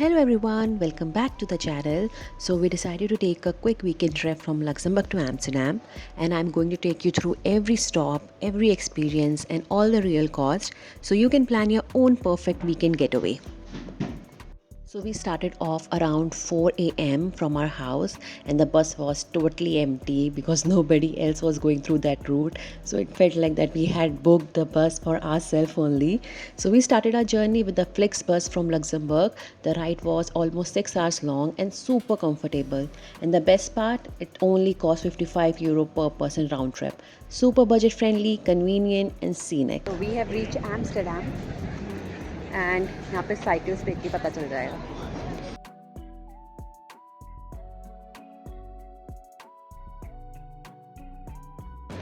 Hello everyone, welcome back to the channel. So we decided to take a quick weekend trip from Luxembourg to Amsterdam, and I'm going to take you through every stop, every experience and all the real cost so you can plan your own perfect weekend getaway. So we started off around 4 a.m. from our house, and the bus was totally empty because nobody else was going through that route. So it felt like that we had booked the bus for ourselves only. So we started our journey with the FlixBus from Luxembourg. The ride was almost 6 hours long and super comfortable. And the best part, it only cost €55 per person round trip. Super budget friendly, convenient and scenic. So we have reached Amsterdam. And यहाँ पे cycles देख के पता चल जाएगा.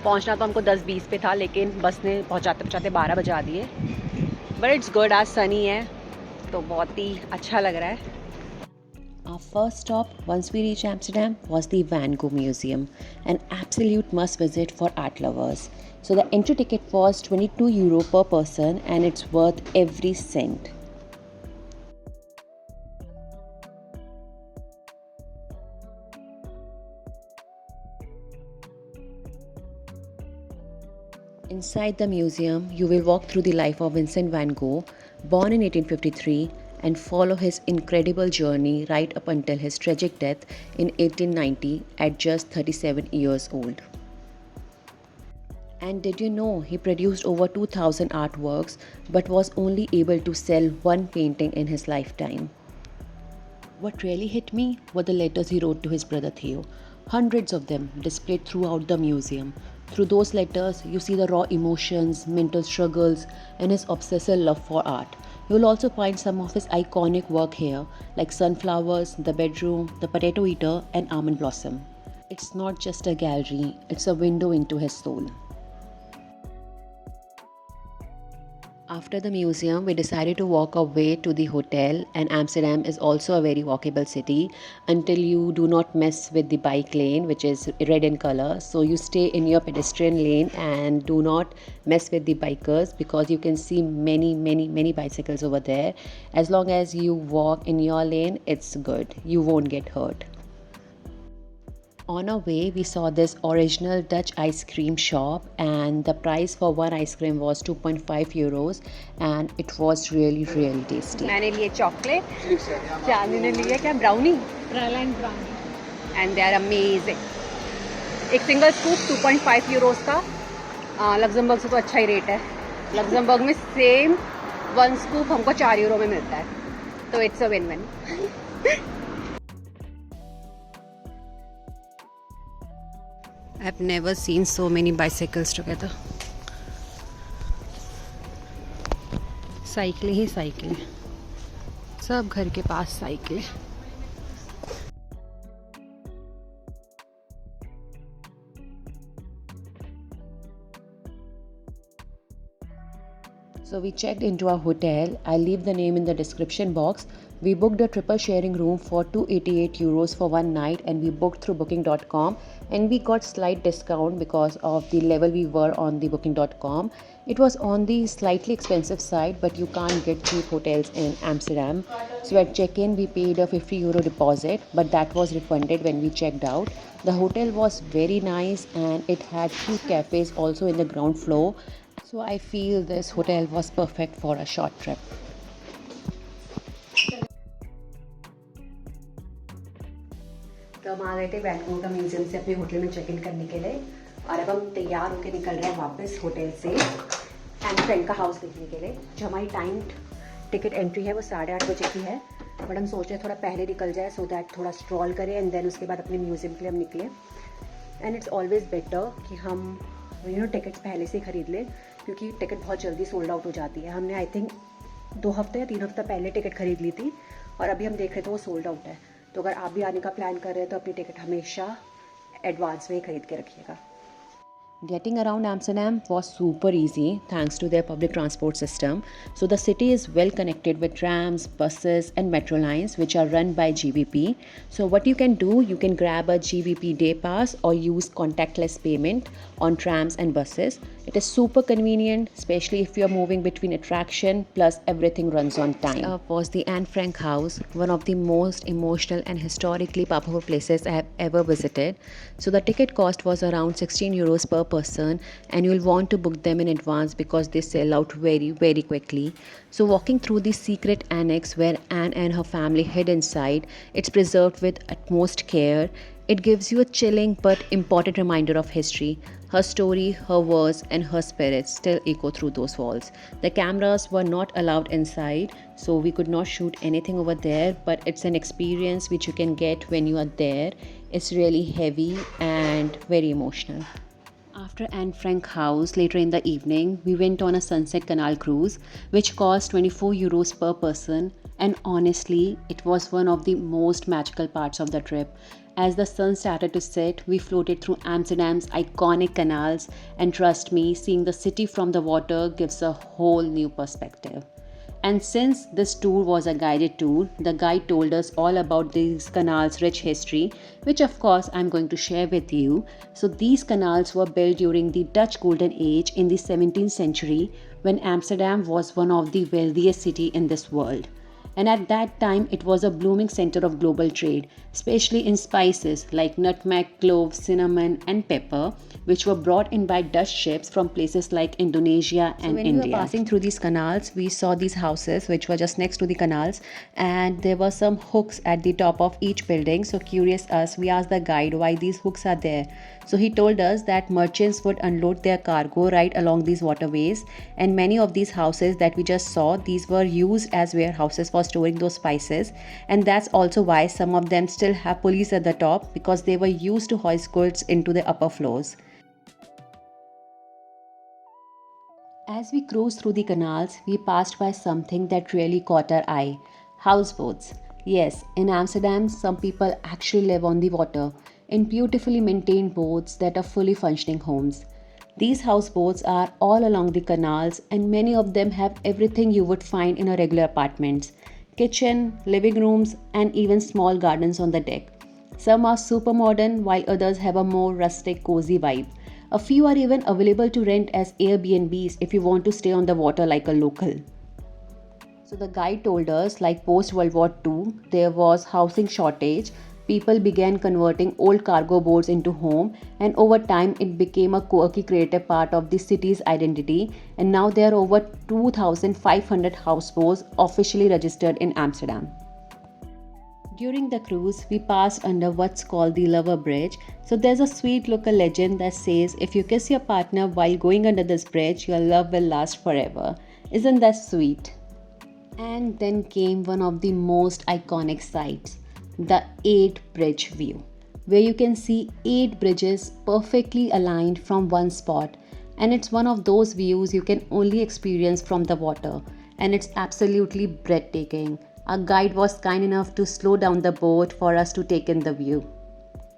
पहुँचना तो हमको 10-20 पे था, लेकिन बस ने पहुँचाते पहुँचाते 12 बजा दिए. बट इट्स गुड, आज सनी है तो बहुत ही अच्छा लग रहा है. Our first stop once we reached Amsterdam was the Van Gogh Museum, an absolute must visit for art lovers. So the entry ticket was €22 per person and it's worth every cent. Inside the museum, you will walk through the life of Vincent van Gogh, born in 1853, and follow his incredible journey right up until his tragic death in 1890 at just 37 years old. And did you know he produced over 2,000 artworks but was only able to sell one painting in his lifetime? What really hit me were the letters he wrote to his brother Theo. Hundreds of them displayed throughout the museum. Through those letters, you see the raw emotions, mental struggles, and his obsessive love for art. You will also find some of his iconic work here, like sunflowers, the bedroom, the potato eater, and almond blossom. It's not just a gallery, it's a window into his soul. After the museum, we decided to walk our way to the hotel, and Amsterdam is also a very walkable city until you do not mess with the bike lane, which is red in color. So you stay in your pedestrian lane and do not mess with the bikers, because you can see many bicycles over there. As long as you walk in your lane, it's good. You won't get hurt. On our way, we saw this original Dutch ice cream shop, and the price for one ice cream was €2.5 and it was really tasty. मैंने लिए chocolate, चांदी ने लिए क्या brownie, Praline brownie, and they are amazing. एक single scoop €2.5 का. Luxembourg से तो अच्छा ही रेट है. लग्जमबर्ग में सेम वन स्कूप हमको €4 में मिलता है, तो it's a win-win. I've never seen so many bicycles together. Cycle he cycle, सब घर के पास cycle. So we checked into our hotel. I'll leave the name in the description box. We booked a triple sharing room for €288 for one night, and we booked through booking.com, and we got slight discount because of the level we were on the booking.com. It was on the slightly expensive side, but you can't get cheap hotels in Amsterdam. So at check-in, we paid a €50 deposit, but that was refunded when we checked out. The hotel was very nice and it had cute cafes also in the ground floor. So I feel this hotel was perfect for a short trip. तो हम आ गए थे van Gogh museum से अपने hotel में check in करने के लिए, और अब हम तैयार होकर निकल रहे हैं वापस होटल से एंड फ्रेंड का हाउस देखने के लिए. जो हमारी टाइम टिकट एंट्री है वो 8:30 बजे की है, बट हम सोच रहे हैं थोड़ा पहले निकल जाए सो दैट थोड़ा स्ट्रॉल करें एंड देन उसके बाद अपने म्यूजियम के लिए हम निकले. एंड इट्स ऑलवेज बेटर कि हम टिकट्स पहले से खरीद लें, क्योंकि टिकट बहुत जल्दी सोल्ड आउट हो जाती है. हमने आई थिंक 2 हफ्ते या 3 हफ्ते पहले टिकट खरीद ली थी, और अभी हम देख रहे थे वो सोल्ड आउट है. तो अगर आप भी आने का प्लान कर रहे हैं तो अपनी टिकट हमेशा एडवांस में ही खरीद के रखिएगा. Getting around Amsterdam was super easy thanks to their public transport system. So the city is well connected with trams, buses and metro lines, which are run by GVP. So what you can do, you can grab a GVP day pass or use contactless payment on trams and buses. It is super convenient, especially if you are moving between attraction, plus everything runs on time. Next up was the Anne Frank house, one of the most emotional and historically powerful places I have ever visited. So the ticket cost was around 16 euros per person, and you'll want to book them in advance because they sell out very, very quickly. So walking through the secret annex where Anne and her family hid inside, it's preserved with utmost care. It gives you a chilling but important reminder of history. Her story, her words, and her spirits still echo through those walls. The cameras were not allowed inside, so we could not shoot anything over there, but it's an experience which you can get when you are there. It's really heavy and very emotional. After Anne Frank House, later in the evening, we went on a sunset canal cruise, which cost 24 euros per person, and honestly, it was one of the most magical parts of the trip. As the sun started to set, we floated through Amsterdam's iconic canals, and trust me, seeing the city from the water gives a whole new perspective. And since this tour was a guided tour, the guide told us all about these canals' rich history, which of course I'm going to share with you. So these canals were built during the Dutch Golden Age in the 17th century, when Amsterdam was one of the wealthiest cities in this world. And at that time, it was a blooming center of global trade, especially in spices like nutmeg, cloves, cinnamon, and pepper, which were brought in by Dutch ships from places like Indonesia and India. When we were passing through these canals, we saw these houses which were just next to the canals, and there were some hooks at the top of each building. So curious us, we asked the guide why these hooks are there. So he told us that merchants would unload their cargo right along these waterways, and many of these houses that we just saw, these were used as warehouses for storing those spices, and that's also why some of them still have pulleys at the top, because they were used to hoist goods into the upper floors. As we cruised through the canals, we passed by something that really caught our eye: houseboats. Yes, in Amsterdam, some people actually live on the water in beautifully maintained boats that are fully functioning homes. These houseboats are all along the canals, and many of them have everything you would find in a regular apartment: kitchen, living rooms, and even small gardens on the deck. Some are super modern, while others have a more rustic, cozy vibe. A few are even available to rent as Airbnbs if you want to stay on the water like a local. So the guide told us, like post World War II, there was housing shortage. People began converting old cargo boats into home, and over time it became a quirky creative part of the city's identity, and now there are over 2,500 houseboats officially registered in Amsterdam. During the cruise, we passed under what's called the Lover Bridge. So there's a sweet local legend that says if you kiss your partner while going under this bridge, your love will last forever. Isn't that sweet? And then came one of the most iconic sights, the 8 bridge view, where you can see 8 bridges perfectly aligned from one spot. And it's one of those views you can only experience from the water, and it's absolutely breathtaking. Our guide was kind enough to slow down the boat for us to take in the view.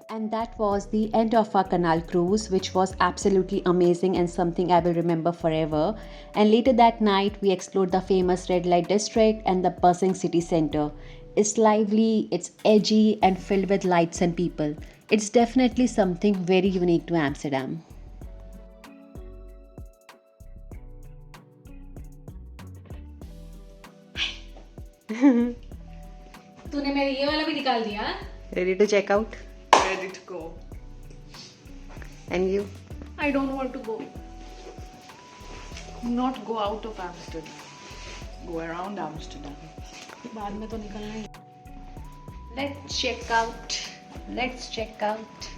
And that was the end of our canal cruise, which was absolutely amazing and something I will remember forever. And later that night, we explored the famous red light district and the buzzing city center. It's lively, it's edgy, and filled with lights and people. It's definitely something very unique to Amsterdam. तूने मेरे ये वाला भी निकाल दिया? Ready to check out? Ready to go. And you? I don't want to go. Not go out of Amsterdam. Go around Amsterdam. बाद में तो निकलना ही. Let's check out. Let's check out.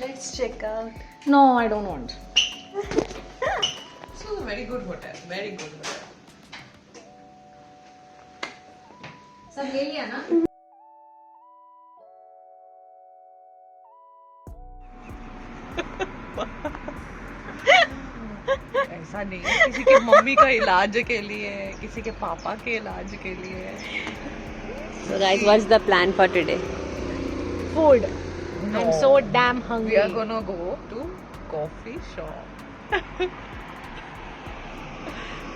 Let's check out. No, I don't want. This was a very good hotel. Very good hotel. सब ले लिया ना? ऐसा नहीं है, किसी के मम्मी का इलाज के लिए, किसी के पापा के इलाज के लिए. So guys, what's the plan for today? Food. No. I'm so damn hungry. We are gonna go to coffee shop.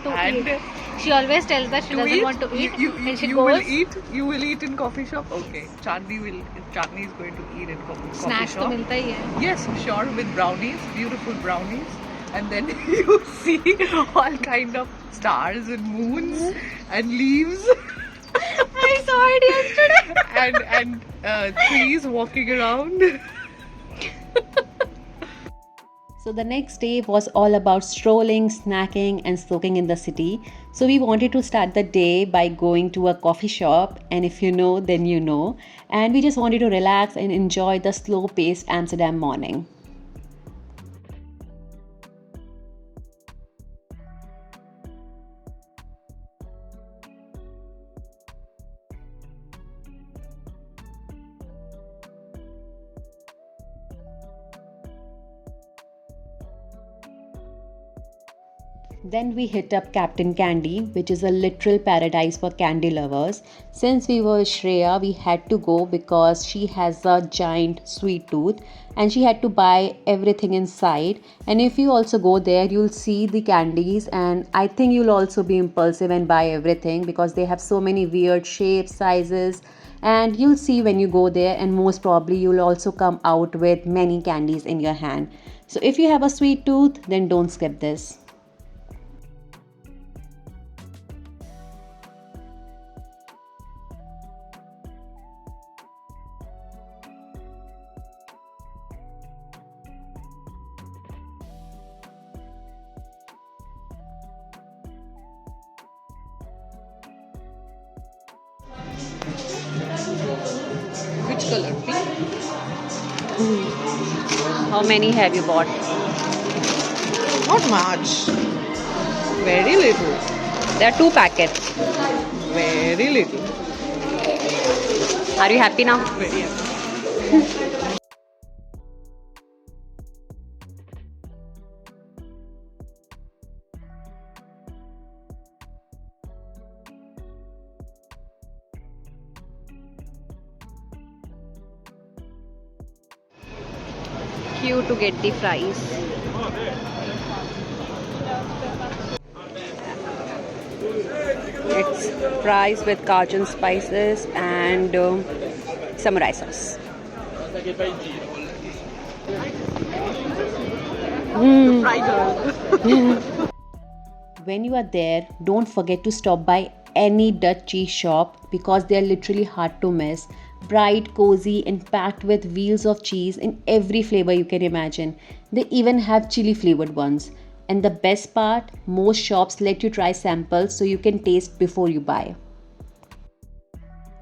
To And eat. She always tells that she doesn't want to eat. And she goes. You will eat in coffee shop. Okay. Chandni is going to eat in coffee Snacks shop. तो मिलता ही है. Yes, sure, with brownies, beautiful brownies. and then you see all kind of stars and moons and leaves. I saw it yesterday. and trees walking around. So the next day was all about strolling, snacking, and soaking in the city. So we wanted to start the day by going to a coffee shop, and if you know, then you know. And we just wanted to relax and enjoy the slow paced Amsterdam morning. Then we hit up Captain Candy, which is a literal paradise for candy lovers. Since we were with Shreya, we had to go because she has a giant sweet tooth and she had to buy everything inside. And if you also go there, you'll see the candies, and I think you'll also be impulsive and buy everything because they have so many weird shapes, sizes. And you'll see when you go there, and most probably you'll also come out with many candies in your hand. So if you have a sweet tooth, then don't skip this. Which color? Pink? How many have you bought? Not much. Very little. There are two packets. Very little. Are you happy now? Very happy. Queue to get the fries. It's fries with Cajun spices and samurai sauce. Fry girl. When you are there, don't forget to stop by any Dutch cheese shop because they are literally hard to miss. Bright, cozy, and packed with wheels of cheese in every flavor you can imagine. They even have chili flavored ones. And the best part, most shops let you try samples so you can taste before you buy.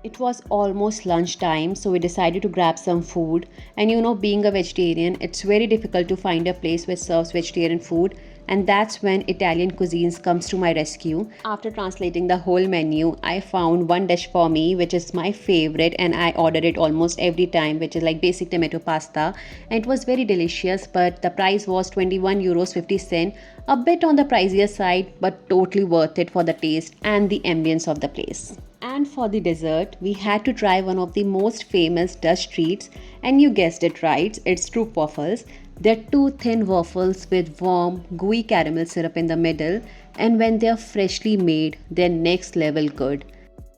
It was almost lunchtime, so we decided to grab some food. And being a vegetarian, it's very difficult to find a place which serves vegetarian food. And that's when Italian cuisines comes to my rescue. After translating the whole menu, I found one dish for me, which is my favorite, and I order it almost every time, which is like basic tomato pasta. And it was very delicious, but the price was 21 euros 50 cents, a bit on the pricier side, but totally worth it for the taste and the ambience of the place. And for the dessert, we had to try one of the most famous Dutch treats, and you guessed it right, it's Stroopwafels. They're two thin waffles with warm, gooey caramel syrup in the middle, and when they're freshly made, they're next level good.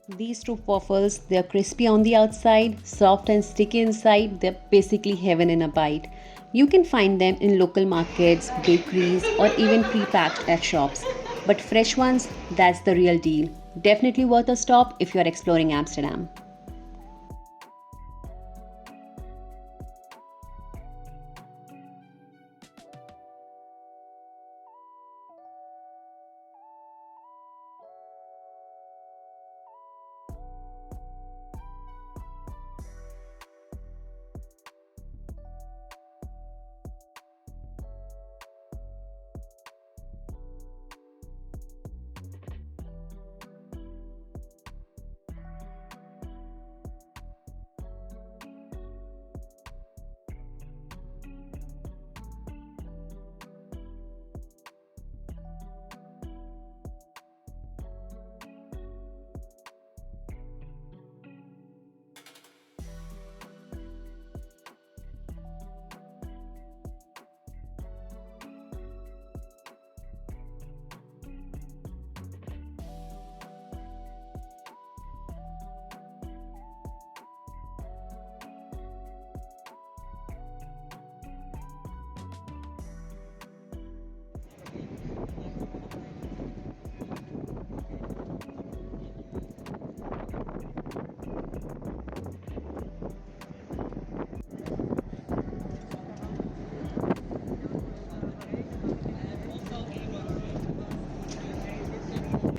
These Stroopwafels, they're crispy on the outside, soft and sticky inside, they're basically heaven in a bite. You can find them in local markets, bakeries, or even pre-packed at shops. But fresh ones, that's the real deal. Definitely worth a stop if you're exploring Amsterdam.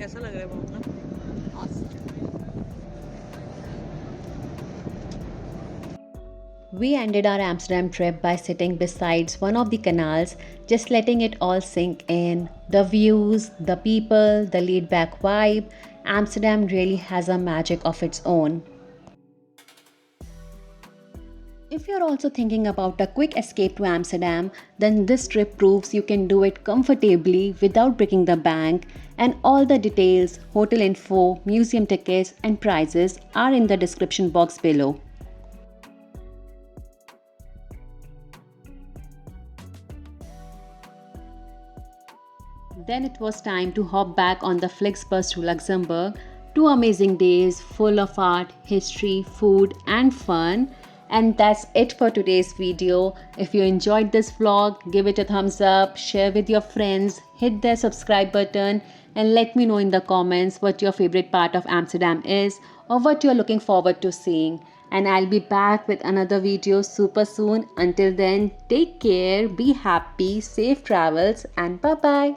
कैसा लग रहा है बहुत ना? We ended our Amsterdam trip by sitting beside one of the canals, just letting it all sink in. The views, the people, the laid back vibe. Amsterdam really has a magic of its own. If you're also thinking about a quick escape to Amsterdam, then this trip proves you can do it comfortably without breaking the bank. And all the details, hotel info, museum tickets, and prices are in the description box below. Then it was time to hop back on the FlixBus to Luxembourg. 2 amazing days full of art, history, food, and fun. And that's it for today's video. If you enjoyed this vlog, give it a thumbs up, share with your friends, hit the subscribe button, and let me know in the comments what your favorite part of Amsterdam is or what you're looking forward to seeing. And I'll be back with another video super soon. Until then, take care, be happy, safe travels, and bye bye.